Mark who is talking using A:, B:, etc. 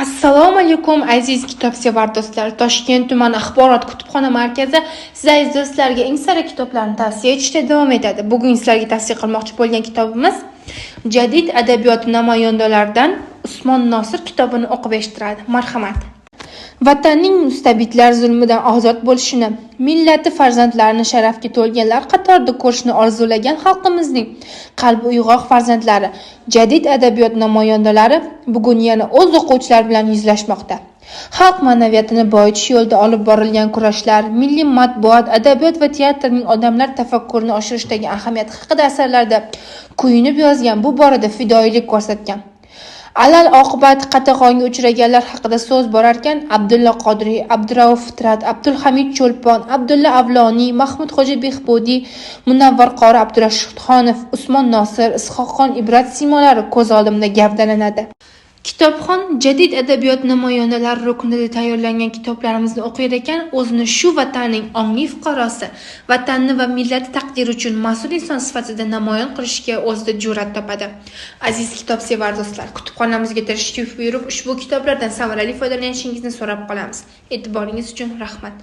A: Assalomu alaykum aziz kitobsevar do'stlar. Toshkent tumani axborot kutubxona markazi siz aziz do'stlarga eng sara kitoblarni tavsiya etishda davom etadi. Bugun sizlarga tavsiya qilmoqchi bo'lgan kitobimiz Jadid adabiyot namoyandalaridan Usmon Nosir kitobini o'qib eshittiradi. Marhamat. Vatanning mustabidlar zulmidan ozod bo'lishini, millati farzandlarini sharafga to'lganlar qatorida ko'rishni orzulagan xalqimizning qalbi uyg'oq farzandlari, jadid adabiyot namoyandalari bugun yana o'z o'quvchilari bilan yuzlashmoqda. Xalq ma'naviyatini boyitish yo'lida olib borilgan kurashlar, milliy matbuot, adabiyot va teatrning odamlar tafakkurini oshirishdagi ahamiyati haqida asarlarda kuyunib yozgan, bu borada fidoyilik ko'rsatgan. Alal oqibat qatag'onga uchraganlar haqida so'z borarkan, Abdulla Qodiriy, Abdurauf Fitrat, Abdulhamid Cho'lpon, Abdulla Avloniy, Mahmudxo'ja Behbudiy, Munavvar qori Abdurashidxonov, Usmon Nosir, Is'hoqxon Ibrat siymolari ko'z oldimda gavdalanadi. Kitobxon jadid adabiyot namoyandalari ruknida tayyorlangan kitoblarimizni o'qir ekan, o'zini shu vatanning ongli fuqarosi, vatanni va millati taqdiri uchun mas'ul inson sifatida namoyon qilishga o'zida jur'at topadi. Aziz kitobsevar do'stlar, kutubxonamizga tashrif buyurib, ushbu kitoblardan samarali foydalanishingizni so'rab qolamiz. E'tiboringiz uchun rahmat.